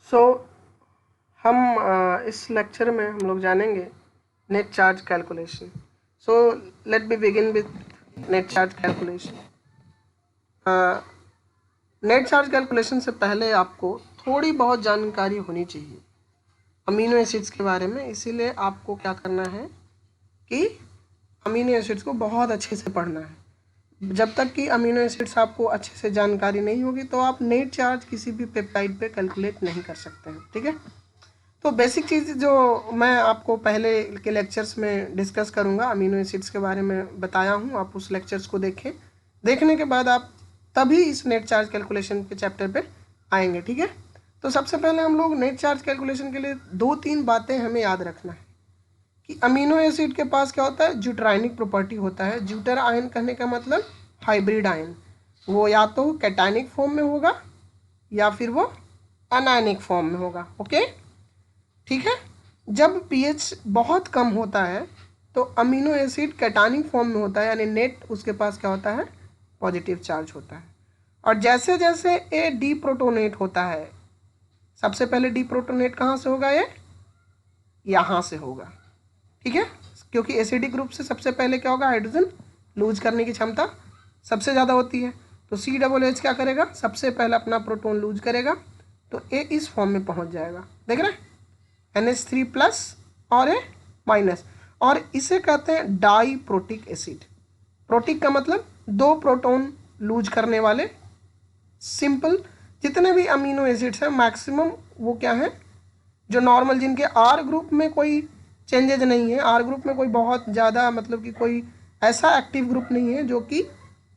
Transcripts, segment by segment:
सो हम इस लेक्चर में हम लोग जानेंगे net charge calculation. So let be begin with net charge calculation. Net charge calculation से पहले आपको थोड़ी बहुत जानकारी होनी चाहिए अमीनो एसिड्स के बारे में, इसीलिए आपको क्या करना है कि अमीनो एसिड्स को बहुत अच्छे से पढ़ना है। जब तक कि अमीनो एसिड्स आपको अच्छे से जानकारी नहीं होगी तो आप नेट चार्ज किसी भी पेप्टाइड पे कैलकुलेट नहीं कर सकते हैं, ठीक है। तो बेसिक चीज़ जो मैं आपको पहले के लेक्चर्स में डिस्कस करूँगा, अमीनो एसिड्स के बारे में बताया हूँ, आप उस लेक्चर्स को देखें। देखने के बाद आप तभी इस नेट चार्ज कैलकुलेशन के चैप्टर पे आएंगे, ठीक है। तो सबसे पहले हम लोग नेट चार्ज कैलकुलेशन के लिए 2-3 बातें हमें याद रखना है कि अमीनो एसिड के पास क्या होता है, ज्यूटराइनिक प्रॉपर्टी होता है। ज्यूटर आयन कहने का मतलब हाइब्रिड आयन, वो या तो कैटायनिक फॉर्म में होगा या फिर वो अनायनिक फॉर्म में होगा, ओके, ठीक है। जब पीएच बहुत कम होता है तो अमीनो एसिड कैटायनिक फॉर्म में होता है, यानी नेट उसके पास क्या होता है, पॉजिटिव चार्ज होता है। और जैसे जैसे ए डीप्रोटोनेट होता है, सबसे पहले डीप्रोटोनेट कहाँ से होगा, ये यहाँ से होगा, ठीक है, क्योंकि एसिडिक ग्रुप से सबसे पहले क्या होगा, हाइड्रोजन लूज करने की क्षमता सबसे ज़्यादा होती है। तो COOH क्या करेगा, सबसे पहले अपना प्रोटोन लूज करेगा, तो ए इस फॉर्म में पहुँच जाएगा, देख रहे हैं, NH3+ और ए माइनस, और इसे कहते हैं डाई प्रोटिक एसिड। प्रोटिक का मतलब 2 प्रोटोन लूज करने वाले। सिंपल जितने भी अमीनो एसिड्स हैं मैक्सिमम वो क्या है, जो नॉर्मल, जिनके आर ग्रुप में कोई चेंजेज नहीं है, आर ग्रुप में कोई बहुत ज़्यादा मतलब कि कोई ऐसा एक्टिव ग्रुप नहीं है जो कि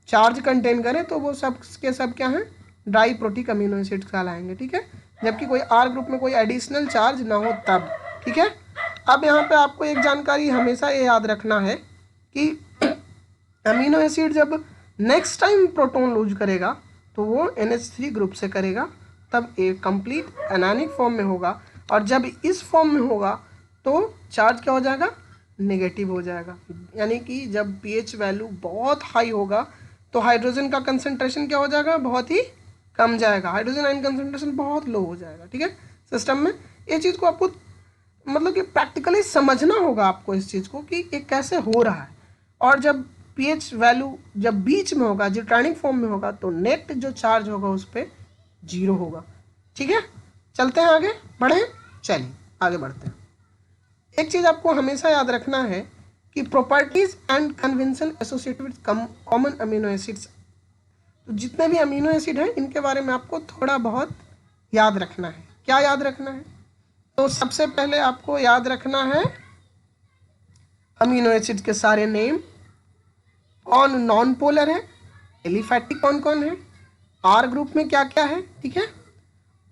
चार्ज कंटेन करे, तो वो सब के सब क्या हैं, डाई प्रोटिक अमीनो एसिड्स कहलाएंगे, ठीक है। जबकि कोई आर ग्रुप में कोई एडिशनल चार्ज ना हो तब, ठीक है। अब यहाँ पे आपको एक जानकारी हमेशा ये याद रखना है कि अमीनो एसिड जब नेक्स्ट टाइम प्रोटोन लूज करेगा तो वो NH3 ग्रुप से करेगा, तब ए कंप्लीट एनायनिक फॉर्म में होगा, और जब इस फॉर्म में होगा तो चार्ज क्या हो जाएगा, नेगेटिव हो जाएगा। यानी कि जब pH वैल्यू बहुत हाई होगा तो हाइड्रोजन का कंसंट्रेशन क्या हो जाएगा, बहुत ही कम जाएगा, हाइड्रोजन आयन कंसंट्रेशन बहुत लो हो जाएगा, ठीक है, सिस्टम में। ये चीज़ को आपको मतलब कि प्रैक्टिकली समझना होगा आपको इस चीज़ को कि ये कैसे हो रहा है। और जब pH वैल्यू जब बीच में होगा, ज्यूटराइनिक फॉर्म में होगा, तो नेट जो चार्ज होगा उस पर 0 होगा, ठीक है। चलते हैं आगे बढ़ें, चलिए आगे बढ़ते हैं। एक चीज़ आपको हमेशा याद रखना है कि properties and convention associated with common amino acids. तो जितने भी अमीनो एसिड हैं इनके बारे में आपको थोड़ा बहुत याद रखना है। क्या याद रखना है, तो सबसे पहले आपको याद रखना है अमीनो एसिड के सारे नेम, कौन नॉन पोलर है, एलिफैटिक कौन कौन है, आर ग्रुप में क्या क्या है, ठीक है,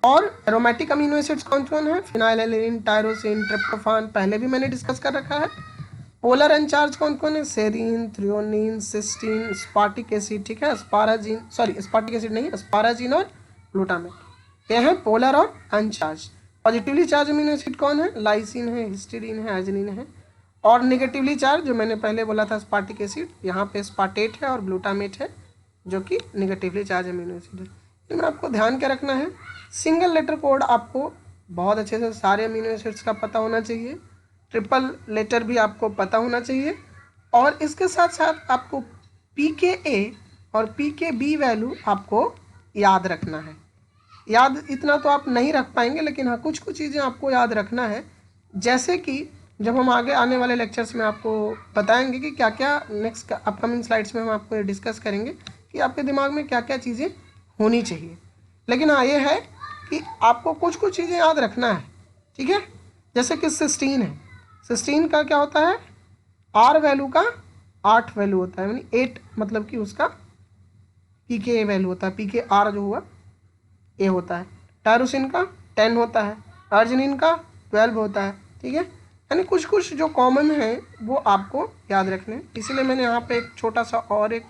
और एरोमेटिक अमीनो एसिड्स कौन कौन है, फिनाइलएलानाइन, टायरोसिन, ट्रिप्टोफान, पहले भी मैंने डिस्कस कर रखा है। पोलर अनचार्ज कौन कौन है, serine, threonine, cysteine, aspartic acid, ठीक है, अस्पाराजीन, सॉरी स्पार्टिक एसिड नहीं, अस्पाराजीन और ग्लूटामेट, ये हैं पोलर और अनचार्ज। पॉजिटिवली चार्ज अमीनो एसिड कौन है, लाइसिन है, हिस्टीडीन है, एजिनिन है। और नेगेटिवली चार्ज जो मैंने पहले बोला था स्पार्टिक एसिड, यहाँ पे स्पार्टेट है और ग्लूटामेट है जो कि नेगेटिवली चार्ज अमीनो एसिड है। इनमें आपको ध्यान क्या रखना है, सिंगल लेटर कोड आपको बहुत अच्छे से सारे अमीनो एसिड्स का पता होना चाहिए, ट्रिपल लेटर भी आपको पता होना चाहिए, और इसके साथ साथ आपको pKa और pKb वैल्यू आपको याद रखना है। याद इतना तो आप नहीं रख पाएंगे, लेकिन हाँ कुछ कुछ चीज़ें आपको याद रखना है, जैसे कि जब हम आगे आने वाले लेक्चर्स में आपको बताएंगे कि क्या क्या नेक्स्ट अपकमिंग स्लाइड्स में हम आपको ये डिस्कस करेंगे कि आपके दिमाग में क्या क्या चीज़ें होनी चाहिए। लेकिन हाँ ये है कि आपको कुछ कुछ चीज़ें याद रखना है, ठीक है। जैसे कि सिस्टीन है, सिस्टीन का क्या होता है, आर वैल्यू का 8 वैल्यू होता है, यानी 8 मतलब कि उसका पीके वैल्यू होता है, PKR जो हुआ ए होता है, टायरोसिन का 10 होता है, अर्जिनिन का 12 होता है, ठीक है। यानी कुछ कुछ जो कॉमन है वो आपको याद रखने, इसीलिए मैंने यहाँ पे एक छोटा सा और एक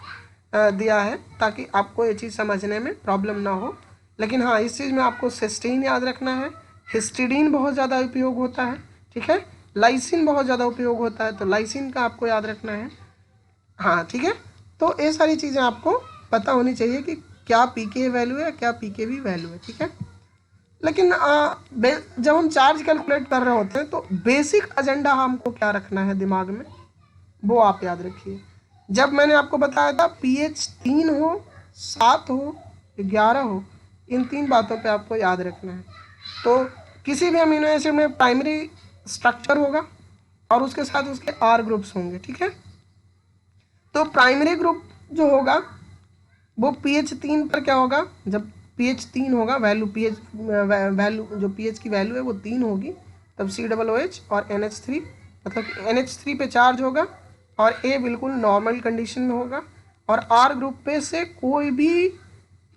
दिया है ताकि आपको ये चीज़ समझने में प्रॉब्लम ना हो। लेकिन हाँ इस चीज़ में आपको सिस्टीन याद रखना है, हिस्टिडीन बहुत ज़्यादा उपयोग होता है, ठीक है, लाइसिन बहुत ज़्यादा उपयोग होता है, तो लाइसिन का आपको याद रखना है, हाँ ठीक है। तो ये सारी चीज़ें आपको पता होनी चाहिए कि क्या पीके वैल्यू है, क्या पीके भी वैल्यू है, ठीक है। लेकिन जब हम चार्ज कैलकुलेट कर रहे होते हैं तो बेसिक एजेंडा हमको क्या रखना है दिमाग में, वो आप याद रखिए। जब मैंने आपको बताया था pH 3 हो, 7 हो, 11 हो, इन 3 बातों पे आपको याद रखना है। तो किसी भी अमीनो एसिड में प्राइमरी स्ट्रक्चर होगा और उसके साथ उसके R ग्रुप्स होंगे, ठीक है। तो प्राइमरी ग्रुप जो होगा वो pH 3 पर क्या होगा, जब pH 3 होगा, वैल्यू जो pH की वैल्यू है वो 3 होगी, तब COOH और NH3 मतलब NH3 पे चार्ज होगा और A बिल्कुल नॉर्मल कंडीशन में होगा और R ग्रुप पे से कोई भी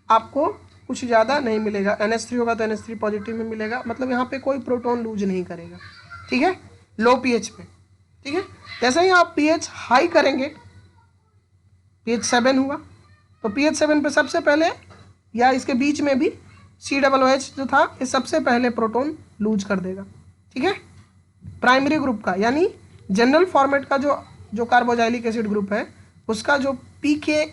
आपको कुछ ज़्यादा नहीं मिलेगा। NH3 होगा तो NH3 पॉजिटिव में मिलेगा, मतलब यहाँ पे कोई प्रोटॉन लूज नहीं करेगा, ठीक है, लो pH पे, ठीक है। जैसे ही आप pH हाई करेंगे, pH 7 हुआ तो pH 7 पे सबसे पहले या इसके बीच में भी COOH जो था ये सबसे पहले प्रोटॉन लूज कर देगा, ठीक है, प्राइमरी ग्रुप का। यानी जनरल फॉर्मेट का जो कार्बोजाइलिक एसिड ग्रुप है उसका जो pKa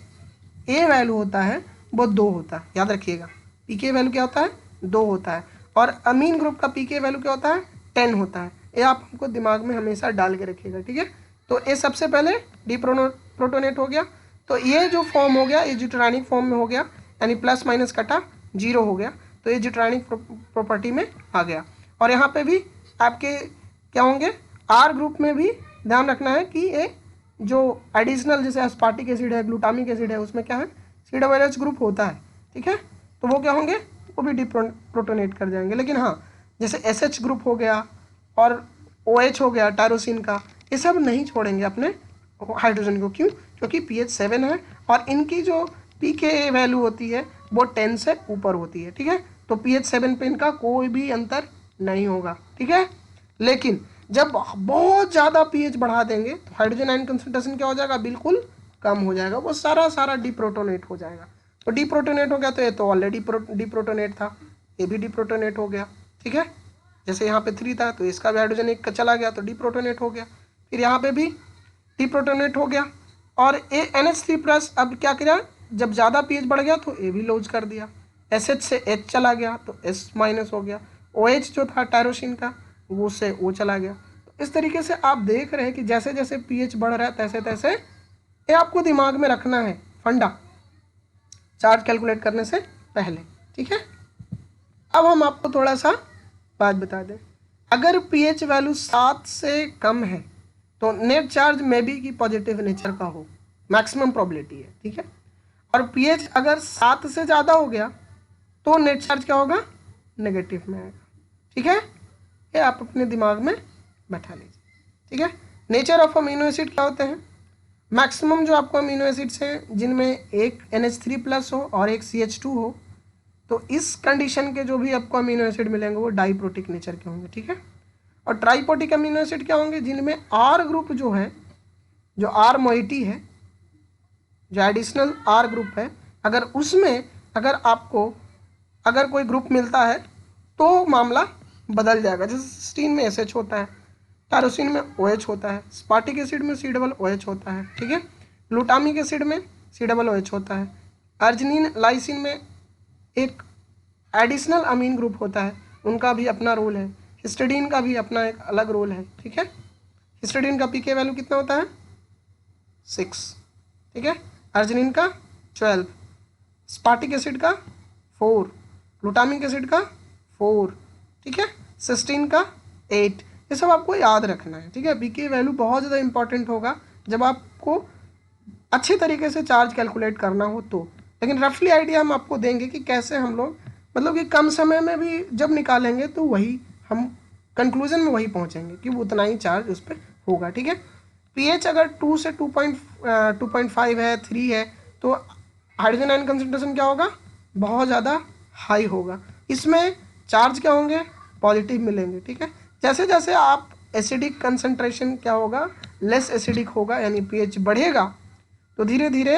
वैल्यू होता है वो 2 होता है, याद रखिएगा। pKa वैल्यू क्या होता है, 2 होता है। और अमीन ग्रुप का pKa वैल्यू क्या होता है, 10 होता है। ये आप हमको दिमाग में हमेशा डाल के रखिएगा, ठीक है। तो ये सबसे पहले प्रोटोनेट हो गया, तो ये जो फॉर्म हो गया ये ज्यूटेरानिक फॉर्म में हो गया, यानी प्लस माइनस कटा 0 हो गया, तो ये ज्यूटेरानिक प्रॉपर्टी में आ गया। और यहाँ पे भी आपके क्या होंगे, आर ग्रुप में भी ध्यान रखना है कि ये जो एडिशनल जैसे एस्पार्टिक एसिड है, ग्लूटामिक एसिड है, उसमें क्या है COOH ग्रुप होता है, ठीक है। तो वो क्या होंगे, वो भी डिप्रोटोनेट कर जाएंगे। लेकिन हाँ, जैसे SH ग्रुप हो गया और OH हो गया टायरोसिन का, ये सब नहीं छोड़ेंगे अपने हाइड्रोजन को। क्यों, क्योंकि pH 7 है और इनकी जो pKa वैल्यू होती है वो 10 से ऊपर होती है, ठीक है। तो pH 7 पे इनका कोई भी अंतर नहीं होगा, ठीक है। लेकिन जब बहुत ज़्यादा pH बढ़ा देंगे तो हाइड्रोजन आयन कंसंट्रेशन क्या हो जाएगा, बिल्कुल कम हो जाएगा, वो सारा डिप्रोटोनेट हो जाएगा। तो डिप्रोटोनेट हो गया तो ये तो ऑलरेडी डिप्रोटोनेट था, ये भी डिप्रोटोनेट हो गया, ठीक है। जैसे यहाँ पे 3 था तो इसका भी हाइड्रोजन 1 का चला गया तो डिप्रोटोनेट हो गया, फिर यहाँ पे भी डिप्रोटोनेट हो गया। और ए NH3+ अब क्या किया, जब ज़्यादा pH बढ़ गया तो ए भी लूज कर दिया, SH से H चला गया तो S- हो गया, OH जो था टायरोसिन का वो से O चला गया। तो इस तरीके से आप देख रहे हैं कि जैसे जैसे pH बढ़ रहा है तैसे तैसे ये आपको दिमाग में रखना है फंडा चार्ज कैलकुलेट करने से पहले, ठीक है। अब हम आपको थोड़ा सा बात बता दें, अगर pH वैल्यू 7 से कम है तो नेट चार्ज मे बी की पॉजिटिव नेचर का हो, मैक्सिमम प्रोबेबिलिटी है, ठीक है। और pH अगर 7 से ज़्यादा हो गया तो नेट चार्ज क्या होगा, नेगेटिव में आएगा, ठीक है। ये आप अपने दिमाग में बैठा लीजिए, ठीक है। नेचर ऑफ अमीनो एसिड क्या होते हैं, मैक्सिमम जो आपको अमीनो एसिड्स हैं जिनमें एक NH3+ हो और एक CH2 हो, तो इस कंडीशन के जो भी आपको अमीनो एसिड मिलेंगे वो डाइप्रोटिक नेचर के होंगे, ठीक है। और ट्राइपोटिक अमीनो एसिड क्या होंगे, जिनमें R ग्रुप जो है, जो R मोइटी है, जो एडिशनल R ग्रुप है, अगर उसमें अगर आपको अगर कोई ग्रुप मिलता है तो मामला बदल जाएगा। जैसे सिस्टीन में SH होता है, टायरोसिन में OH होता है, स्पार्टिक एसिड में COOH होता है, ठीक है। ग्लूटामिक एसिड में COOH होता है, अर्जिनिन लाइसिन में एक एडिशनल अमीन ग्रुप होता है, उनका भी अपना रोल है। हिस्टिडीन का भी अपना एक अलग रोल है, ठीक है। हिस्टिडीन का pK वैल्यू कितना होता है, 6, ठीक है। अर्जिनिन का 12, स्पार्टिक एसिड का 4, ग्लूटामिक एसिड का 4, ठीक है। सिस्टीन का 8। ये सब आपको याद रखना है, ठीक है। pK वैल्यू बहुत ज़्यादा इंपॉर्टेंट होगा जब आपको अच्छे तरीके से चार्ज कैलकुलेट करना हो तो। लेकिन रफली आइडिया हम आपको देंगे कि कैसे हम लोग मतलब कि कम समय में भी जब निकालेंगे तो वही हम कंक्लूजन में वही पहुंचेंगे कि वो उतना ही चार्ज उस पर होगा, ठीक है। pH अगर 2 से 2.5 है, 3 है, तो हाइड्रोजन आयन कंसंट्रेशन क्या होगा, बहुत ज़्यादा हाई होगा। इसमें चार्ज क्या होंगे, पॉजिटिव मिलेंगे, ठीक है। जैसे जैसे आप एसिडिक कंसंट्रेशन क्या होगा, लेस एसिडिक होगा, यानी pH बढ़ेगा तो धीरे धीरे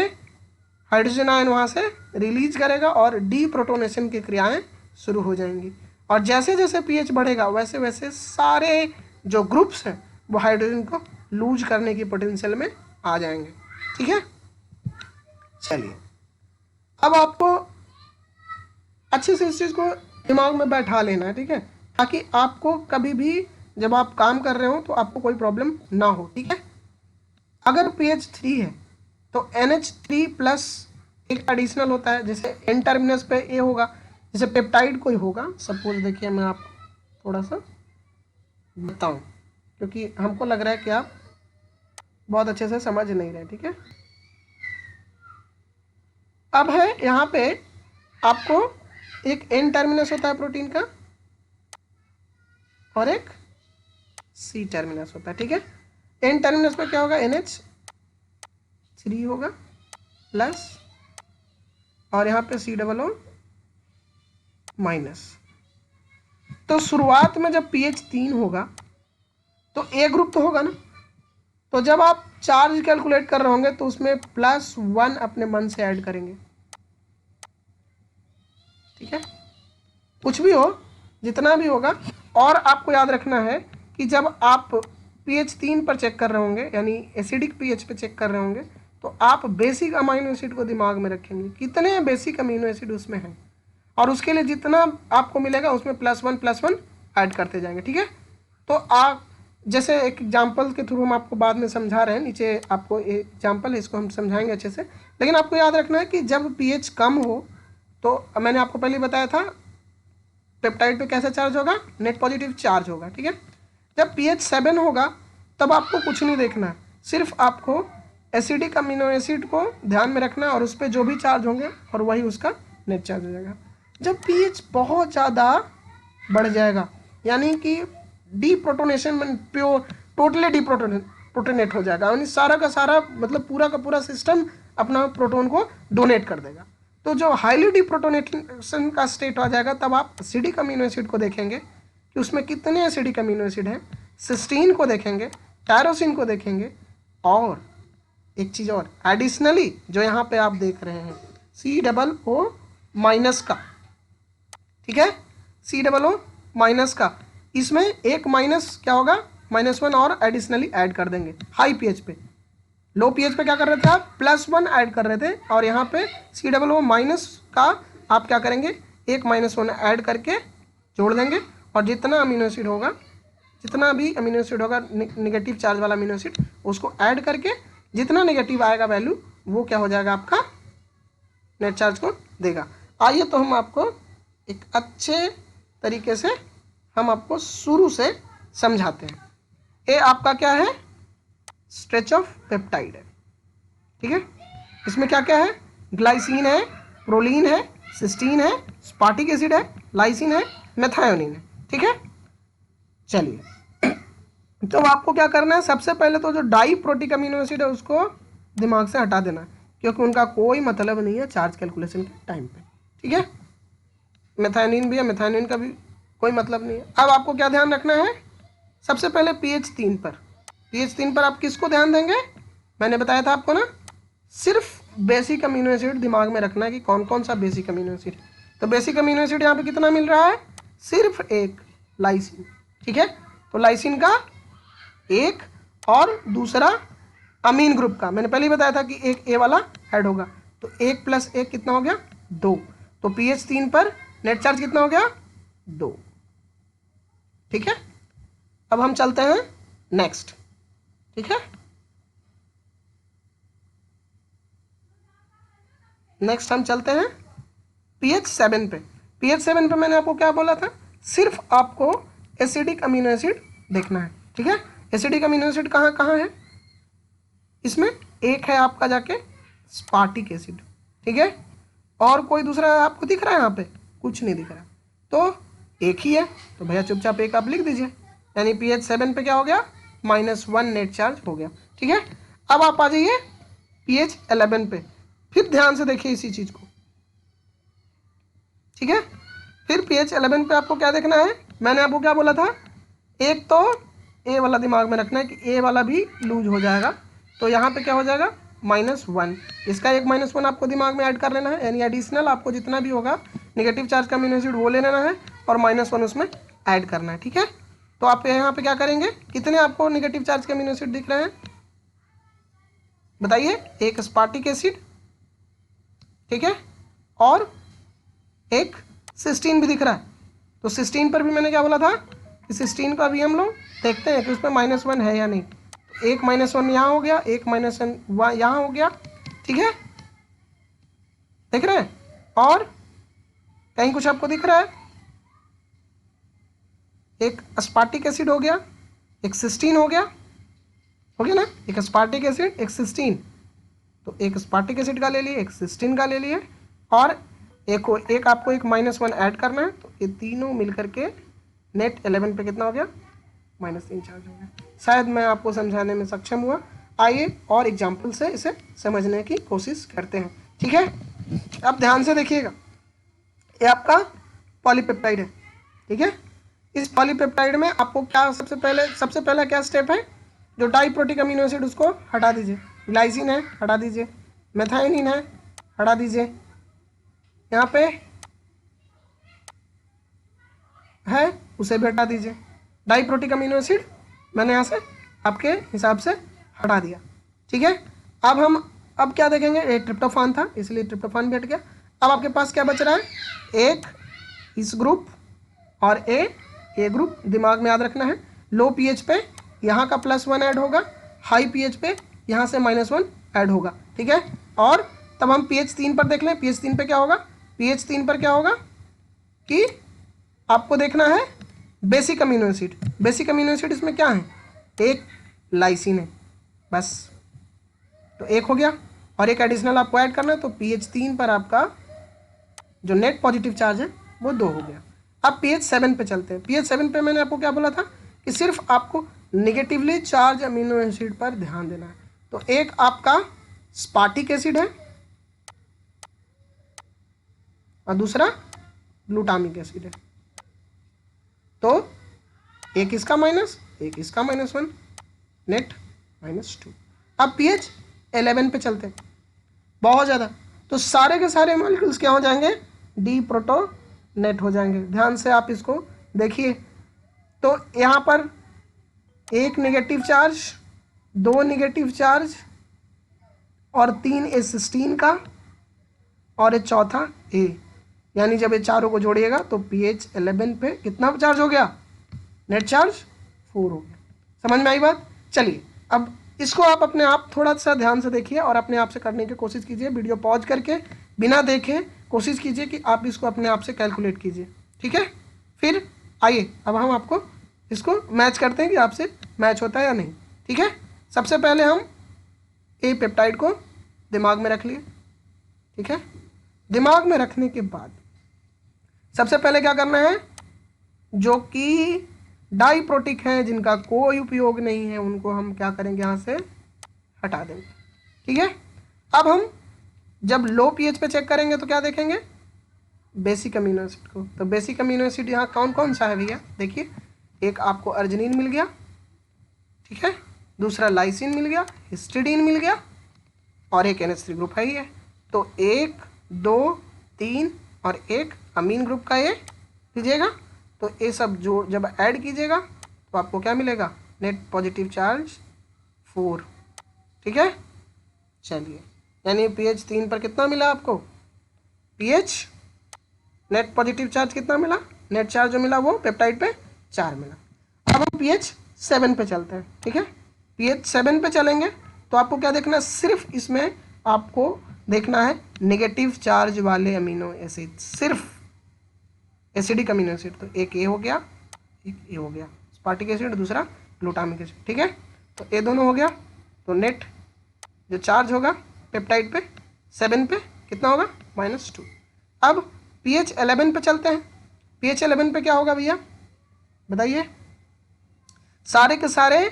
हाइड्रोजन आयन वहाँ से रिलीज करेगा और डीप्रोटोनेशन की क्रियाएं शुरू हो जाएंगी। और जैसे जैसे pH बढ़ेगा वैसे वैसे सारे जो ग्रुप्स हैं वो हाइड्रोजन को लूज करने की पोटेंशियल में आ जाएंगे, ठीक है। चलिए अब आपको अच्छे से इस चीज़ को दिमाग में बैठा लेना है, ठीक है, ताकि आपको कभी भी जब आप काम कर रहे हो तो आपको कोई प्रॉब्लम ना हो, ठीक है। अगर pH 3 है तो NH3 प्लस एक एडिशनल होता है, जैसे एन टर्मिनस पे ए होगा, जैसे पेप्टाइड कोई होगा, सपोज देखिए मैं आपको थोड़ा सा बताऊं, क्योंकि हमको लग रहा है कि आप बहुत अच्छे से समझ नहीं रहे, ठीक है। अब है यहाँ पे आपको एक एन टर्मिनस होता है प्रोटीन का और एक सी टर्मिनस होता है, ठीक है। एन टर्मिनस पे क्या होगा, NH3 होगा प्लस, और यहाँ पे C माइनस। तो शुरुआत में जब pH 3 होगा तो ए ग्रुप तो होगा ना, तो जब आप चार्ज कैलकुलेट कर रहे होंगे तो उसमें +1 अपने मन से ऐड करेंगे, ठीक है। कुछ भी हो, जितना भी होगा। और आपको याद रखना है कि जब आप pH 3 पर चेक कर रहे होंगे, यानी एसिडिक pH पे चेक कर रहे होंगे, तो आप बेसिक अमीनो एसिड को दिमाग में रखेंगे, कितने बेसिक अमीनो एसिड उसमें हैं, और उसके लिए जितना आपको मिलेगा उसमें +1 ऐड करते जाएंगे, ठीक है। तो आप जैसे एक एग्जाम्पल के थ्रू हम आपको बाद में समझा रहे हैं, नीचे आपको एग्जाम्पल है, इसको हम समझाएंगे अच्छे से। लेकिन आपको याद रखना है कि जब pH कम हो, तो मैंने आपको पहले बताया था पेप्टाइड पे कैसा चार्ज होगा, नेट पॉजिटिव चार्ज होगा, ठीक है। जब pH 7 होगा तब आपको कुछ नहीं देखना है, सिर्फ आपको एसिडिक अमीनो एसिड को ध्यान में रखना है और उस पर जो भी चार्ज होंगे और वही उसका नेट चार्ज हो जाएगा। जब pH बहुत ज़्यादा बढ़ जाएगा, यानी कि डीप्रोटोनेशन में प्योर टोटली डीप्रोटोनेट हो जाएगा, यानी सारा का सारा मतलब पूरा का पूरा सिस्टम अपना प्रोटोन को डोनेट कर देगा। तो जो हाईली डीप्रोटोनेशन का स्टेट आ जाएगा, तब आप एसिडिक अमीनो एसिड को देखेंगे कि उसमें कितने एसिडिक अमीनो एसिड हैं, सिस्टीन को देखेंगे, टायरोसिन को देखेंगे, और एक चीज़ और एडिशनली जो यहाँ पे आप देख रहे हैं COO माइनस का, ठीक है, COO माइनस का, इसमें एक माइनस क्या होगा, -1 और एडिशनली ऐड कर देंगे। हाई pH पे, लो pH पे क्या कर रहे थे आप, +1 ऐड कर रहे थे, और यहाँ पे COO माइनस का आप क्या करेंगे, एक -1 ऐड करके जोड़ देंगे, और जितना अमीनो एसिड होगा, जितना भी अमीनो एसिड होगा निगेटिव चार्ज वाला अमीनो एसिड, उसको ऐड करके जितना नेगेटिव आएगा वैल्यू, वो क्या हो जाएगा, आपका नेट चार्ज को देगा। आइए तो हम आपको एक अच्छे तरीके से हम आपको शुरू से समझाते हैं। ये आपका क्या है, स्ट्रेच ऑफ पेप्टाइड है, ठीक है। इसमें क्या क्या है, ग्लाइसिन है, प्रोलीन है, सिस्टीन है, स्पार्टिक एसिड है, लाइसिन है, मेथायोनिन है, ठीक है। चलिए, तो आपको क्या करना है, सबसे पहले तो जो डाई प्रोटिक अमीनो एसिड है उसको दिमाग से हटा देना है, क्योंकि उनका कोई मतलब नहीं है चार्ज कैलकुलेशन के टाइम पे, ठीक है। मेथायोनिन भी है, मेथायोनिन का भी कोई मतलब नहीं है। अब आपको क्या ध्यान रखना है, सबसे पहले pH 3 पर, pH 3 पर आप किसको ध्यान देंगे, मैंने बताया था आपको ना, सिर्फ बेसिक अमीनो एसिड दिमाग में रखना है कि कौन कौन सा बेसिक अमीनो एसिड। तो बेसिक अमीनो एसिड यहाँ पे कितना मिल रहा है, सिर्फ एक, लाइसिन, ठीक है। तो लाइसिन का एक, और दूसरा अमीन ग्रुप का मैंने पहले ही बताया था कि एक ए वाला ऐड होगा, तो 1 + 1 कितना हो गया, 2। तो pH 3 पर नेट चार्ज कितना हो गया, 2, ठीक है। अब हम चलते हैं नेक्स्ट, ठीक है। नेक्स्ट हम चलते हैं pH 7 पे। pH 7 पे मैंने आपको क्या बोला था, सिर्फ आपको एसिडिक अमीनो एसिड देखना है, ठीक है। एसिडिक अमीनो एसिड कहाँ कहाँ है, इसमें एक है आपका जाके स्पार्टिक एसिड, ठीक है। और कोई दूसरा आपको दिख रहा है, यहाँ पे कुछ नहीं दिख रहा, तो एक ही है, तो भैया चुपचाप एक आप लिख दीजिए, यानी pH 7 पे क्या हो गया, -1 नेट चार्ज हो गया, ठीक है। अब आप आ जाइए pH 11 पे, फिर ध्यान से देखिए इसी चीज़ को, ठीक है। फिर pH 11 पे आपको क्या देखना है, मैंने आपको क्या बोला था, एक तो ए वाला दिमाग में रखना है कि ए वाला भी लूज हो जाएगा, तो यहाँ पे क्या हो जाएगा, -1, इसका एक -1 आपको दिमाग में ऐड कर लेना है, यानी एडिशनल आपको जितना भी होगा नेगेटिव चार्ज का अमीनो एसिड वो ले लेना है, और -1 उसमें ऐड करना है, ठीक है। तो आप यहाँ पे क्या करेंगे, कितने आपको नेगेटिव चार्ज के अमीनो एसिड दिख रहे हैं, बताइए, एक स्पार्टिक एसिड, ठीक है, और एक सिस्टीन भी दिख रहा है, तो सिस्टीन पर भी मैंने क्या बोला था कि सिस्टीन का भी हम लोग देखते हैं कि उसमें -1 है या नहीं। तो एक -1 यहाँ हो गया, एक -1 यहाँ हो गया, ठीक है, देख रहे हैं। और कहीं कुछ आपको दिख रहा है, एक अस्पार्टिक एसिड हो गया, एक सिस्टीन हो गया ना, एक अस्पार्टिक एसिड एक सिस्टीन। तो एक अस्पार्टिक एसिड का ले लिए, एक सिस्टीन का ले लिए, और एक आपको एक -1 ऐड करना है। तो ये तीनों मिलकर के नेट 11 पे कितना हो गया, -3 चार्ज हो गया। शायद मैं आपको समझाने में सक्षम हुआ। आइए और एग्जाम्पल से इसे समझने की कोशिश करते हैं, ठीक है। अब ध्यान से देखिएगा, ये आपका पॉलीपेप्टाइड है, ठीक है। इस पॉलीपेप्टाइड में आपको क्या सबसे पहला क्या स्टेप है, जो डाइप्रोटिक अमीनो एसिड उसको हटा दीजिए। ग्लाइसिन है, हटा दीजिए। मेथाइनिन है, हटा दीजिए। यहाँ पे है, उसे भी हटा दीजिए। डाइप्रोटिक अमीनो एसिड मैंने यहाँ से आपके हिसाब से हटा दिया, ठीक है। अब क्या देखेंगे, एक ट्रिप्टोफान था इसलिए ट्रिप्टोफान भी हट गया। अब आपके पास क्या बच रहा है, एक इस ग्रुप और ए ग्रुप। दिमाग में याद रखना है, लो पीएच पे यहाँ का +1 ऐड होगा, हाई पीएच पे यहाँ से -1 ऐड होगा, ठीक है। और तब हम pH 3 पर देख लें। pH 3 पे क्या होगा, pH 3 पर क्या होगा कि आपको देखना है basic amino acid. Basic amino acid इसमें क्या है, एक लाइसिन है बस, तो एक हो गया, और एक एडिशनल आपको ऐड करना है। तो pH 3 पर आपका जो नेट पॉजिटिव चार्ज है वो 2 हो गया। अब pH 7 पे चलते हैं। pH 7 पे मैंने आपको क्या बोला था कि सिर्फ आपको निगेटिवली चार्ज अमीनो एसिड पर ध्यान देना है। तो एक आपका स्पार्टिक एसिड है और दूसरा ग्लूटामिक एसिड है। तो एक इसका माइनस, एक इसका -1, नेट -2। अब pH 11 पे चलते हैं, बहुत ज़्यादा। तो सारे के सारे मॉलिक्यूल्स क्या हो जाएंगे, डीप्रोटोनेट हो जाएंगे। ध्यान से आप इसको देखिए। तो यहाँ पर एक नेगेटिव चार्ज, 2 नेगेटिव चार्ज और 3 एसिस्टीन का और एक चौथा ए, यानी जब ये चारों को जोड़िएगा तो pH 11 पे कितना चार्ज हो गया, नेट चार्ज 4 हो गया। समझ में आई बात। चलिए अब इसको आप अपने आप थोड़ा सा ध्यान से देखिए और अपने आप से करने की कोशिश कीजिए। वीडियो पॉज करके बिना देखे कोशिश कीजिए कि आप इसको अपने आप से कैलकुलेट कीजिए, ठीक है। फिर आइए अब हम आपको इसको मैच करते हैं कि आपसे मैच होता है या नहीं, ठीक है। सबसे पहले हम ए पेप्टाइड को दिमाग में रख लिए, ठीक है। दिमाग में रखने के बाद सबसे पहले क्या करना है, जो कि डाइप्रोटिक हैं, जिनका कोई उपयोग नहीं है, उनको हम क्या करेंगे, यहाँ से हटा देंगे, ठीक है। अब हम जब लो पीएच पे चेक करेंगे तो क्या देखेंगे, बेसिक अमीनो एसिड को। तो बेसिक अमीनो एसिड यहाँ कौन कौन सा है भैया, देखिए। एक आपको अर्जिनिन मिल गया, ठीक है। दूसरा लाइसिन मिल गया, हिस्टिडीन मिल गया, और एक NH3 ग्रुप है ही है। तो 1 2 3 और एक अमीन ग्रुप का ये लीजिएगा। तो ये सब जो जब ऐड कीजिएगा तो आपको क्या मिलेगा, नेट पॉजिटिव चार्ज 4, ठीक है। चलिए, यानी pH 3 पर कितना मिला आपको, pH नेट पॉजिटिव चार्ज कितना मिला, नेट चार्ज जो मिला वो पेप्टाइड पे 4 मिला। अब हम pH 7 पे चलते हैं, ठीक है। pH 7 पे चलेंगे तो आपको क्या देखना है, सिर्फ इसमें आपको देखना है नेगेटिव चार्ज वाले अमीनो एसिड, सिर्फ एसिडिक अमीनो एसिड। तो एक ए हो गया, एक ए हो गया, स्पार्टिक एसिड, दूसरा ग्लूटामिक एसिड, ठीक है। तो ए दोनों हो गया। तो नेट जो चार्ज होगा पेप्टाइड पे 7 पे कितना होगा, -2। अब pH 11 पे चलते हैं। pH 11 पे क्या होगा भैया बताइए, सारे के सारे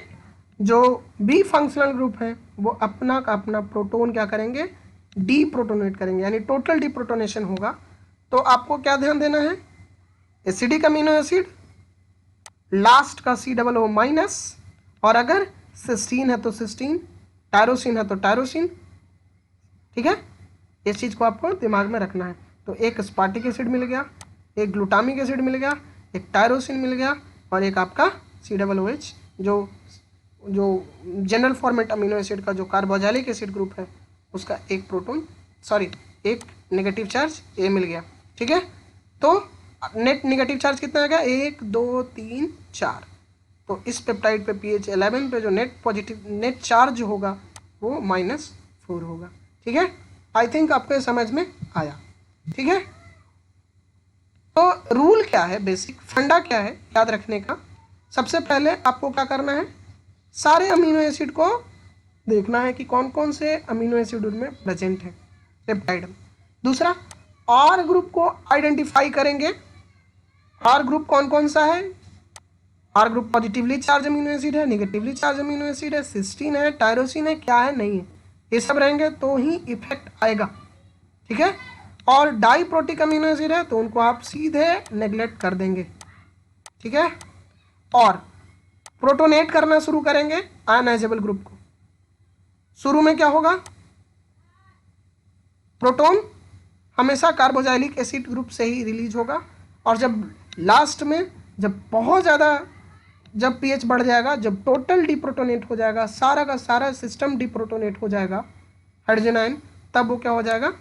जो भी फंक्शनल ग्रुप हैं वो अपना का अपना प्रोटोन क्या करेंगे, डीप्रोटोनेट करेंगे, यानी टोटल डीप्रोटोनेशन होगा। तो आपको क्या ध्यान देना है, एसिडिक अमीनो एसिड लास्ट का COO-, और अगर सिस्टीन है तो सिस्टीन, टायरोसिन है तो टायरोसिन, ठीक है। इस चीज़ को आपको दिमाग में रखना है। तो एक स्पार्टिक एसिड मिल गया, एक ग्लूटामिक एसिड मिल गया, एक टायरोसिन मिल गया, और एक आपका COOH जो जनरल फॉर्मेट अमीनो एसिड का जो कार्बोक्सिलिक एसिड ग्रुप है उसका एक नेगेटिव चार्ज ए मिल गया, ठीक है। तो नेट नेगेटिव चार्ज कितना आ गया, 1 2 3 4। तो इस पेप्टाइड पे pH 11 पे जो नेट चार्ज होगा वो -4 होगा। ठीक है, आई थिंक आपको ये समझ में आया। ठीक है, तो रूल क्या है, बेसिक फंडा क्या है याद रखने का। सबसे पहले आपको क्या करना है, सारे अमीनो एसिड को देखना है कि कौन कौन से अमीनो एसिड उनमें प्रेजेंट है पेप्टाइड में। दूसरा, आर ग्रुप को आइडेंटिफाई करेंगे। आर ग्रुप कौन कौन सा है, R group positively charge amino acid है, नेगेटिवली चार्ज अमीनो एसिड है, सिस्टीन है, टायरोसिन है, क्या है, नहीं है, ये सब रहेंगे तो ही इफेक्ट आएगा। ठीक है, और डाइप्रोटिक अमीनो एसिड है तो उनको आप सीधे नेग्लेक्ट कर देंगे। ठीक है, और प्रोटोनेट करना शुरू करेंगे आयनाइजेबल ग्रुप को। शुरू में क्या होगा, प्रोटॉन हमेशा कार्बोजाइलिक एसिड ग्रुप से ही रिलीज होगा, और जब लास्ट में जब बहुत ज़्यादा जब pH बढ़ जाएगा, जब टोटल डिप्रोटोनेट हो जाएगा, सारा का सारा सिस्टम डिप्रोटोनेट हो जाएगा हाइड्रोजन आयन, तब वो क्या हो जाएगा,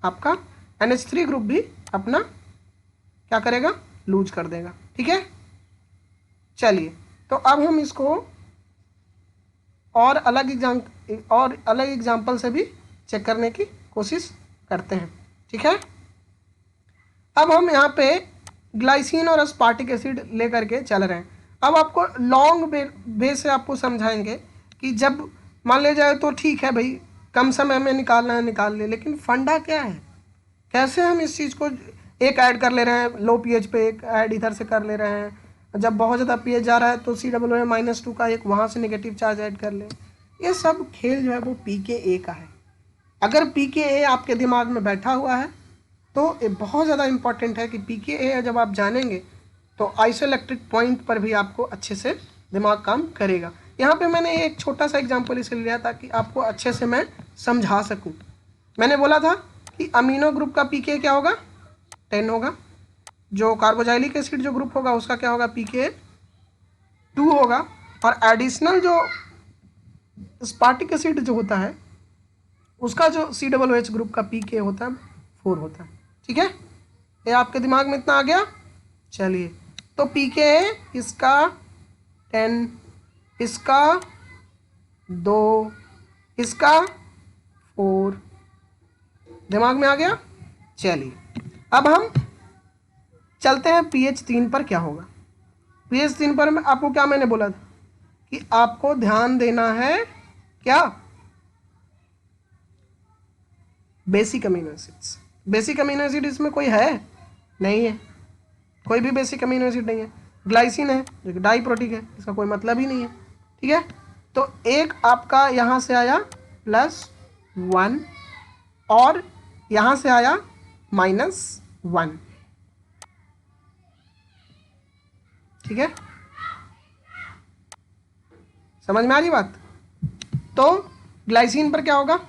आपका NH3 ग्रुप भी अपना क्या करेगा, लूज कर देगा। ठीक है, चलिए तो अब हम इसको और अलग एग्जाम्पल से भी चेक करने की कोशिश करते हैं। ठीक है, अब हम यहाँ पे ग्लाइसिन और अस्पार्टिक एसिड लेकर के चल रहे हैं। अब आपको लॉन्ग वे से आपको समझाएंगे कि जब मान ले जाए तो ठीक है भाई, कम समय में निकालना है निकाल ले, लेकिन फंडा क्या है, कैसे हम इस चीज़ को एक ऐड कर ले रहे हैं लो pH पे, एक ऐड इधर से कर ले रहे हैं, जब बहुत ज़्यादा pH जा रहा है तो COO में -2 का एक वहाँ से नेगेटिव चार्ज ऐड कर ले। ये सब खेल जो है वो pKa का है। अगर pKa आपके दिमाग में बैठा हुआ है तो ये बहुत ज़्यादा इंपॉर्टेंट है कि pKa जब आप जानेंगे तो आइसोइलेक्ट्रिक पॉइंट पर भी आपको अच्छे से दिमाग काम करेगा। यहाँ पे मैंने एक छोटा सा एग्जांपल इसलिए लिया ताकि आपको अच्छे से मैं समझा सकूँ। मैंने बोला था कि अमीनो ग्रुप का pKa क्या होगा, 10 होगा। जो कार्बोजाइलिक एसिड जो ग्रुप होगा उसका क्या होगा, pKa 2 होगा। और एडिशनल जो स्पार्टिक एसिड जो होता है उसका जो COOH ग्रुप का pKa होता है 4 होता है। ठीक है, ये आपके दिमाग में इतना आ गया। चलिए, तो pKa इसका 10, इसका 2, इसका 4 दिमाग में आ गया। चलिए, अब हम चलते हैं pH 3 पर क्या होगा। pH 3 पर आपको क्या मैंने बोला था कि आपको ध्यान देना है क्या, basic amino acids. Basic amino acid इसमें कोई है नहीं है, कोई भी बेसिक अमीनो एसिड नहीं है। ग्लाइसिन है जो कि डाइप्रोटिक है, इसका कोई मतलब ही नहीं है। ठीक है, तो एक आपका यहाँ से आया +1 और यहाँ से आया -1। ठीक है, समझ में आ रही बात। तो ग्लाइसिन पर क्या होगा,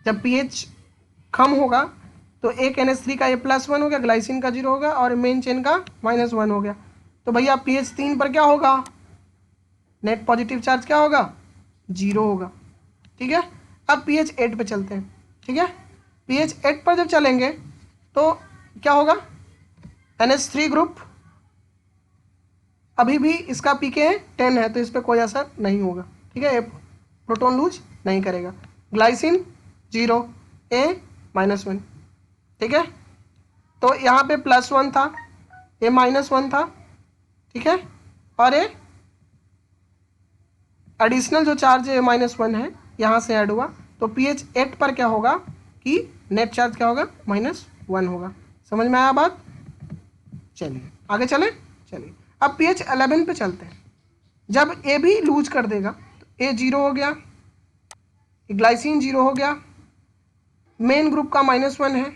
जब pH कम होगा तो एक NH3 का ये +1 हो गया, ग्लाइसिन का 0 होगा और मेन चेन का -1 हो गया। तो भैया pH 3 पर क्या होगा, नेट पॉजिटिव चार्ज क्या होगा, 0 होगा। ठीक है, अब pH 8 पे चलते हैं। ठीक है, pH 8 पर जब चलेंगे तो क्या होगा, NH3 ग्रुप अभी भी इसका pKa 10 है तो इस पर कोई असर नहीं होगा। ठीक है, प्रोटॉन लूज नहीं करेगा। Glycine 0, A -1। ठीक है, तो यहाँ पे +1 था, ये -1 था। ठीक है, और ये एडिशनल जो चार्ज है -1 है यहाँ से ऐड हुआ, तो pH 8 पर क्या होगा कि नेट चार्ज क्या होगा, -1 होगा। समझ में आया बात। चलिए आगे चले। चलिए अब pH 11 पे चलते हैं। जब A भी लूज कर देगा तो A 0 हो गया, ग्लाइसिन 0 हो गया, मेन ग्रुप का -1 है,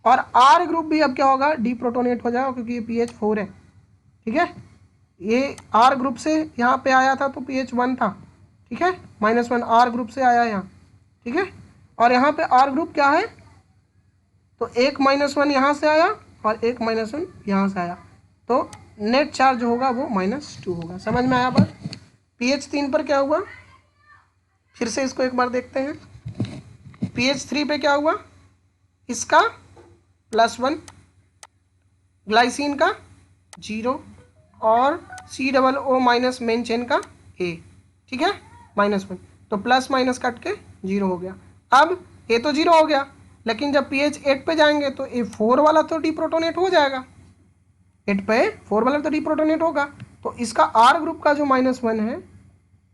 और R ग्रुप भी अब क्या होगा, डीप्रोटोनेट हो जाएगा क्योंकि ये pH 4 है। ठीक है, ये R ग्रुप से यहाँ पे आया था तो pH 1 था। ठीक है, -1 R ग्रुप से आया यहाँ। ठीक है, और यहाँ पे R ग्रुप क्या है, तो एक -1 यहाँ से आया और एक -1 यहाँ से आया, तो नेट चार्ज होगा वो -2 होगा। समझ में आया बात। pH 3 पर क्या हुआ, फिर से इसको एक बार देखते हैं। pH 3 पे क्या हुआ, इसका +1 ग्लाइसिन का 0 और COO माइनस मेन चेन का A, ठीक है, -1, तो प्लस माइनस कट के 0 हो गया। अब A तो 0 हो गया, लेकिन जब pH 8 पे जाएंगे तो A4 वाला तो डिप्रोटोनेट हो जाएगा, 8 पे 4 वाला तो डिप्रोटोनेट होगा। तो इसका R ग्रुप का जो -1 है,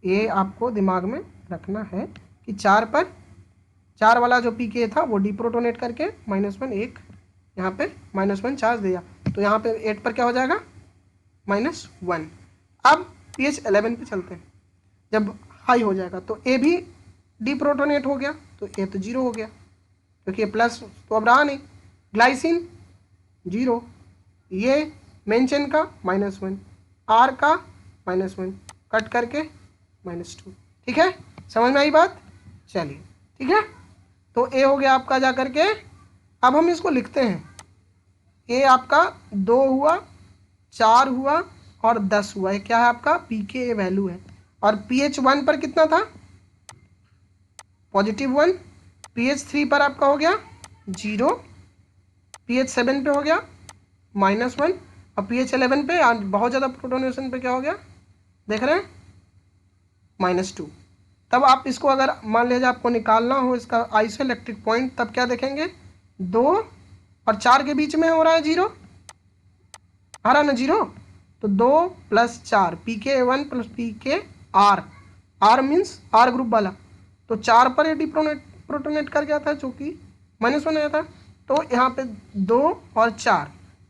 ये आपको दिमाग में रखना है कि 4 पर 4 वाला जो pK था वो डिप्रोटोनेट करके -1 एक यहाँ पे -1 चार्ज दिया, तो यहाँ पे 8 पर क्या हो जाएगा, -1। अब pH 11 पे चलते हैं, जब हाई हो जाएगा तो A भी डिप्रोटोनेट हो गया, तो A तो 0 हो गया, क्योंकि प्लस तो अब रहा नहीं। ग्लाइसिन 0, ये मेन चेन का -1, R का -1 कट करके -2, ठीक है, समझ में आई बात? चलिए, ठीक है, तो A हो गया आपका जा करके। अब हम इसको लिखते हैं, A आपका 2 हुआ, 4 हुआ और 10 हुआ। ये क्या है आपका pKa वैल्यू है। और pH 1 पर कितना था, +1, pH 3 पर आपका हो गया 0, pH 7 पे हो गया -1 और pH 11 पे बहुत ज़्यादा प्रोटोनेशन पे क्या हो गया, देख रहे हैं, -2। तब आप इसको अगर मान लीजिए आपको निकालना हो इसका आइसोइलेक्ट्रिक पॉइंट, तब क्या देखेंगे, 2 और 4 के बीच में हो रहा है 0, आ रहा ना 0, तो 2 + 4 pK1 + pKr, R means R group वाला, तो 4 पर ये डिप्रोटोनेट कर गया था, जो कि -1 आया था। तो यहाँ पे 2 और 4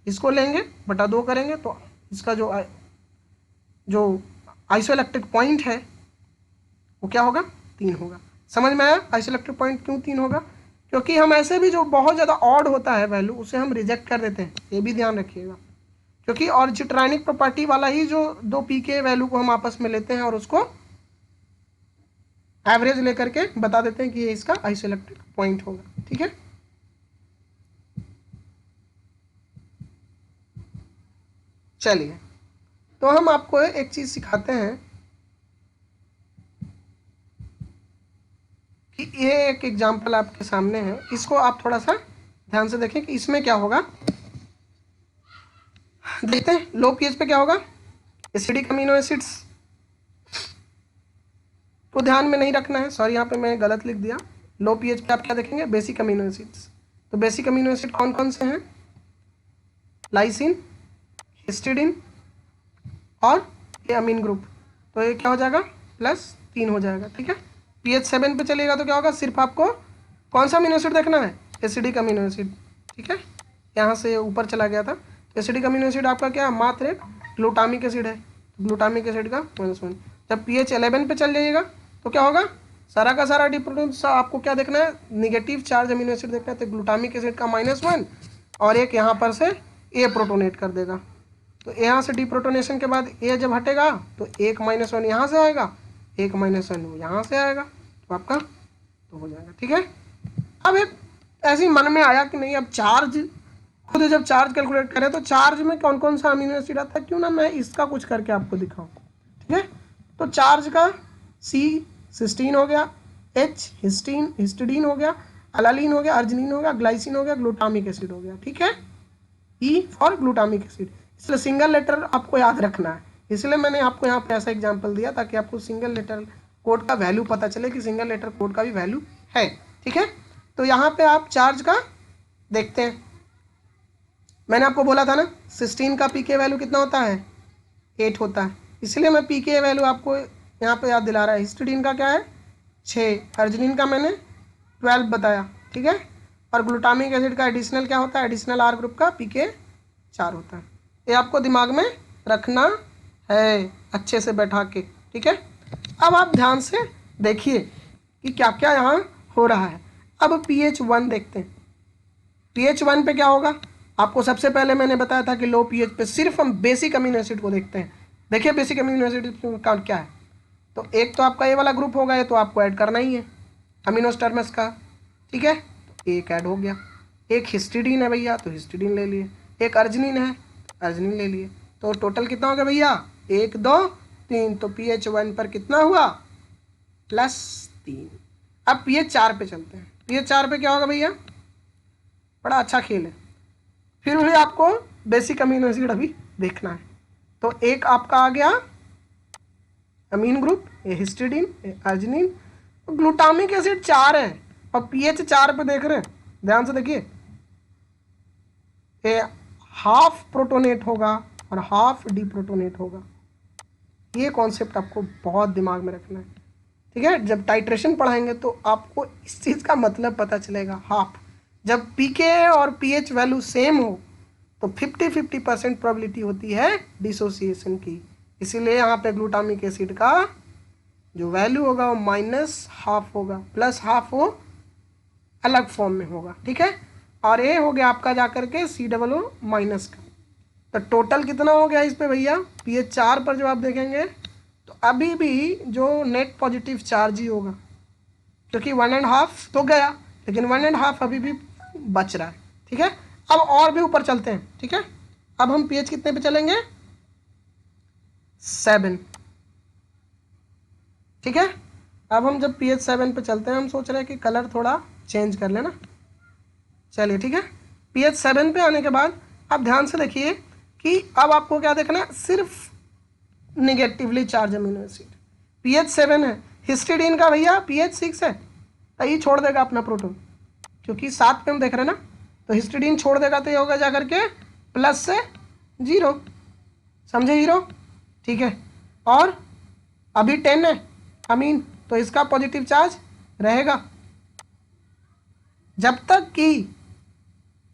इसको लेंगे बटा 2 करेंगे, तो इसका जो आइसोइलेक्ट्रिक पॉइंट है वो क्या होगा, 3 होगा। समझ में आया आइसोइलेक्ट्रिक पॉइंट क्यों 3 होगा? क्योंकि हम ऐसे भी जो बहुत ज़्यादा ऑड होता है वैल्यू, उसे हम रिजेक्ट कर देते हैं, ये भी ध्यान रखिएगा। क्योंकि ऑर्जिट्राइनिक प्रॉपर्टी वाला ही जो 2 pK वैल्यू को हम आपस में लेते हैं और उसको एवरेज लेकर के बता देते हैं कि ये इसका आइसोइलेक्ट्रिक पॉइंट होगा, ठीक है। चलिए, तो हम आपको एक चीज़ सिखाते हैं कि ये एक एग्जाम्पल आपके सामने है, इसको आप थोड़ा सा ध्यान से देखें कि इसमें क्या होगा। देखते हैं लो pH पे क्या होगा, एसिडिक अमीनो एसिड्स को ध्यान में नहीं रखना है, सॉरी यहाँ पे मैं गलत लिख दिया। लो pH पे आप क्या देखेंगे, बेसिक अमीनो एसिड्स। तो बेसिक अमीनो एसिड कौन कौन से हैं, लाइसिन, हिस्टिडीन और ये अमीन ग्रुप, तो ये क्या हो जाएगा, +3 हो जाएगा, ठीक है। pH 7 पे चलेगा तो क्या होगा, सिर्फ आपको कौन सा अमीनो एसिड देखना है, एसिडिक अमीनो एसिड, ठीक है। यहाँ से ऊपर चला गया था, तो एसिडिक अमीनो एसिड आपका क्या है, मात्र एक ग्लूटामिक एसिड है, ग्लूटामिक एसिड का -1। जब pH 11 पे चल जाइएगा तो क्या होगा, सारा का सारा डिप्रोटोन आपको क्या देखना है, निगेटिव चार्ज अमीनो एसिड देखना है, तो ग्लूटामिक एसिड का -1 और एक यहाँ पर से A प्रोटोनेट कर देगा। तो यहाँ से डिप्रोटोनेशन के बाद A जब हटेगा तो एक -1 यहाँ से आएगा, एक -1 यहाँ से आएगा, तो आपका तो हो जाएगा, ठीक है। अब एक ऐसी मन में आया कि नहीं, अब चार्ज खुद जब चार्ज कैलकुलेट करें तो चार्ज में कौन कौन सा अमीनो एसिड आता है, क्यों ना मैं इसका कुछ करके आपको दिखाऊं, ठीक है। तो चार्ज का C सिस्टीन हो गया, H हिस्टिडीन हो गया, अलालीन हो गया, अर्जिनिन हो गया, ग्लाइसिन हो गया, ग्लूटामिक एसिड हो गया, ठीक है। E फॉर ग्लूटामिक एसिड, इसलिए सिंगल लेटर आपको याद रखना है, इसलिए मैंने आपको यहाँ पे ऐसा एग्जांपल दिया ताकि आपको सिंगल लेटर कोड का वैल्यू पता चले कि सिंगल लेटर कोड का भी वैल्यू है, ठीक है। तो यहाँ पे आप चार्ज का देखते हैं, मैंने आपको बोला था ना सिस्टीन का pK वैल्यू कितना होता है, 8 होता है, इसलिए मैं pK वैल्यू आपको यहाँ पे याद दिला रहा है। हिस्टिडीन का क्या है 6, अर्जिनिन का मैंने 12 बताया, ठीक है। और ग्लूटामिक एसिड का एडिशनल क्या होता है, एडिशनल R ग्रुप का pK 4 होता है। ये आपको दिमाग में रखना है अच्छे से बैठा के, ठीक है। अब आप ध्यान से देखिए कि क्या क्या यहाँ हो रहा है। अब pH 1 देखते हैं, pH 1 पे क्या होगा, आपको सबसे पहले मैंने बताया था कि लो pH पे सिर्फ हम बेसिक अमीनो एसिड को देखते हैं। देखिए बेसिक अमीनो एसिड का क्या है, तो एक तो आपका ये वाला ग्रुप होगा, ये तो आपको ऐड करना ही है अमीनोस्टर्मस का, ठीक है। तो एक ऐड हो गया, एक हिस्टिडीन है भैया तो हिस्टिडीन ले लिए, एक अर्जिनिन है अर्जिनिन ले लिए, तो टोटल कितना हो गया भैया, 1 2 3, तो pH 1 पर कितना हुआ, +3। अब pH 4 पे चलते हैं, pH 4 पे क्या होगा भैया, बड़ा अच्छा खेल है, फिर भी आपको बेसिक अमीनो एसिड अभी देखना है। तो एक आपका आ गया अमीन ग्रुप, ये हिस्टिडीन, ये अर्जिनिन, ग्लूटामिक एसिड 4 है और पीएच 4 पे देख रहे हैं, ध्यान से देखिए, ये हाफ प्रोटोनेट होगा और हाफ डीप्रोटोनेट होगा। ये कॉन्सेप्ट आपको बहुत दिमाग में रखना है, ठीक है। जब टाइट्रेशन पढ़ाएंगे तो आपको इस चीज़ का मतलब पता चलेगा। हाफ, जब पीके और पीएच वैल्यू सेम हो तो 50-50% प्रोबेबिलिटी होती है डिसोसिएशन की। इसीलिए यहाँ पे ग्लूटामिक एसिड का जो वैल्यू होगा वो -1/2 होगा, +1/2 वो अलग फॉर्म में होगा, ठीक है। और ये हो गया आपका जाकर के COO- का। तो टोटल कितना हो गया इस पे भैया, पीएच 4 पर जब आप देखेंगे तो अभी भी जो नेट पॉजिटिव चार्ज ही होगा, क्योंकि 1.5 तो गया लेकिन 1.5 अभी भी बच रहा है, ठीक है। अब और भी ऊपर चलते हैं, ठीक है। अब हम पीएच कितने पे चलेंगे, 7, ठीक है। अब हम जब पीएच 7 पे चलते हैं, हम सोच रहे हैं कि कलर थोड़ा चेंज कर लेना, चलिए ठीक है। पीएच 7 पे आने के बाद आप ध्यान से देखिए कि अब आपको क्या देखना है, सिर्फ negatively charge amino acid. PH 7 है, हिस्टिडीन का भैया पीएच 6 है, तो ये छोड़ देगा अपना प्रोटॉन, क्योंकि 7 पे हम देख रहे हैं ना, तो हिस्टिडीन छोड़ देगा तो ये होगा जाकर के प्लस से 0, समझे हीरो, ठीक है। और अभी 10 है अमीन, तो इसका पॉजिटिव चार्ज रहेगा। जब तक कि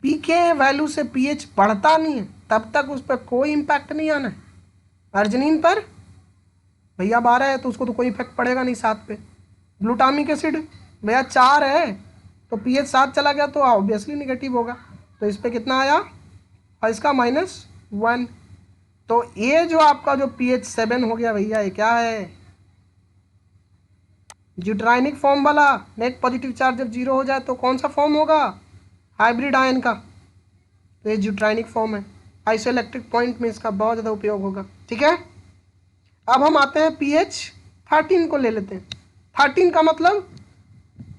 पीके वैल्यू से पीएच बढ़ता नहीं है तब तक उस पर कोई इम्पैक्ट नहीं आना है। अर्जिनिन पर भैया 12 है तो उसको तो कोई इफेक्ट पड़ेगा नहीं 7 पे। ग्लूटामिक एसिड भैया 4 है तो पीएच 7 चला गया तो ऑब्वियसली निगेटिव होगा, तो इस पर कितना आया, और इसका -1। तो ये जो आपका जो पीएच 7 हो गया भैया, ये क्या है, ज्यूट्राइनिक फॉर्म वाला। नेट पॉजिटिव चार्ज जब 0 हो जाए तो कौन सा फॉर्म होगा, हाइब्रिड आयन का, तो ये ज्यूट्राइनिक फॉर्म है। आइसोइलेक्ट्रिक पॉइंट में इसका बहुत ज़्यादा उपयोग होगा, ठीक है। अब हम आते हैं पीएच 13 को ले लेते हैं। 13 का मतलब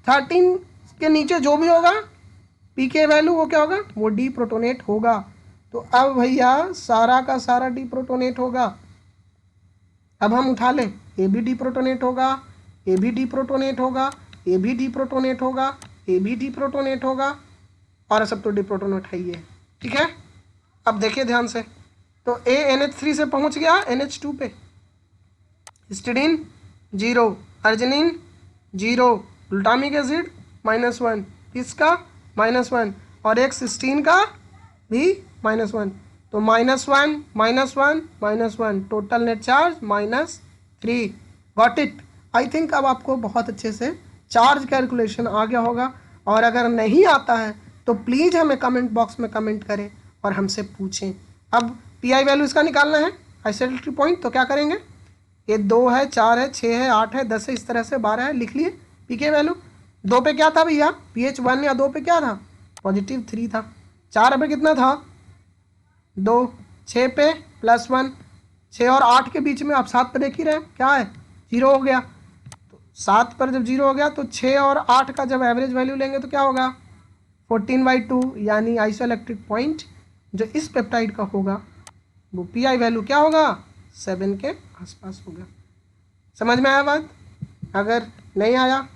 13 के नीचे जो भी होगा पीके वैल्यू वो क्या होगा, वो डीप्रोटोनेट होगा। तो अब भैया सारा का सारा डीप्रोटोनेट होगा। अब हम उठा लें, ए भी डीप्रोटोनेट होगा, ए भी डीप्रोटोनेट होगा, ए भी डीप्रोटोनेट होगा, ए भी डीप्रोटोनेट होगा, और सब तो डीप्रोटोनेट है ही है, ठीक है। अब देखिए ध्यान से, तो ए NH3 से पहुंच गया NH2 पे, हिस्टिडीन 0, अर्जिनिन 0, ग्लूटामिक एसिड -1, इसका -1, और एक सिस्टीन का भी -1, तो -1 -1 -1, total net charge -3। Got it. I think अब आपको बहुत अच्छे से चार्ज कैलकुलेशन आ गया होगा, और अगर नहीं आता है तो प्लीज़ हमें कमेंट बॉक्स में कमेंट करें और हमसे पूछें। अब पीआई वैल्यू इसका निकालना है, आइसोलेटरी पॉइंट, तो क्या करेंगे, ये 2 है, 4 है, 6 है, 8 है, 10 है, इस तरह से 12 है, लिख लिए। पीके वैल्यू 2 पे क्या था भैया, पीएच 1 या 2 पे क्या था, +3 था। 4 पे कितना था, 2, 6 पे +1, 6 और 8 के बीच में आप 7 पे देख ही रहे हैं क्या है, 0 हो गया। तो 7 पर जब 0 हो गया तो 6 और 8 का जब एवरेज वैल्यू लेंगे तो क्या होगा, 14/2, यानी आइसोइलेक्ट्रिक पॉइंट जो इस पेप्टाइड का होगा वो पीआई वैल्यू क्या होगा, 7 के आसपास होगा। समझ में आया बात? अगर नहीं आया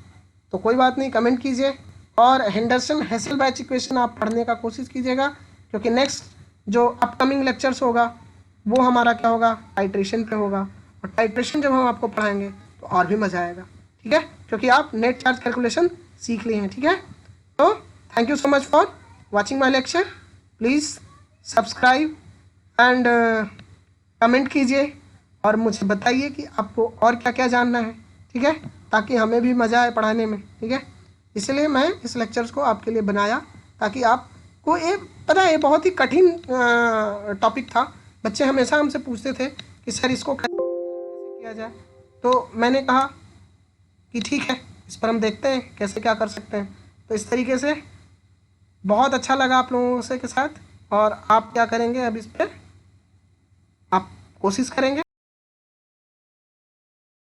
तो कोई बात नहीं, कमेंट कीजिए, और हेंडरसन हेसलबैच इक्वेशन आप पढ़ने का कोशिश कीजिएगा, क्योंकि नेक्स्ट जो अपकमिंग लेक्चर्स होगा वो हमारा क्या होगा, टाइट्रेशन पे होगा, और टाइट्रेशन जब हम आपको पढ़ाएंगे तो और भी मज़ा आएगा, ठीक है, क्योंकि आप नेट चार्ज कैलकुलेशन सीख लिए हैं, ठीक है। तो thank you so much for watching my lecture. Please subscribe and comment कीजिए और मुझे बताइए कि आपको और क्या क्या जानना है, ठीक है, ताकि हमें भी मज़ा आए पढ़ाने में, ठीक है। इसलिए मैं इस लेक्चर्स को आपके लिए बनाया ताकि आपको ये पता है, ये बहुत ही कठिन टॉपिक था। बच्चे हमेशा हमसे पूछते थे कि सर इसको कैसे किया जाए, तो मैंने कहा कि ठीक है, इस पर हम देखते हैं कैसे क्या कर सकते हैं। तो इस तरीके से बहुत अच्छा लगा आप लोगों से के साथ, और आप क्या करेंगे, अब इस पर आप कोशिश करेंगे।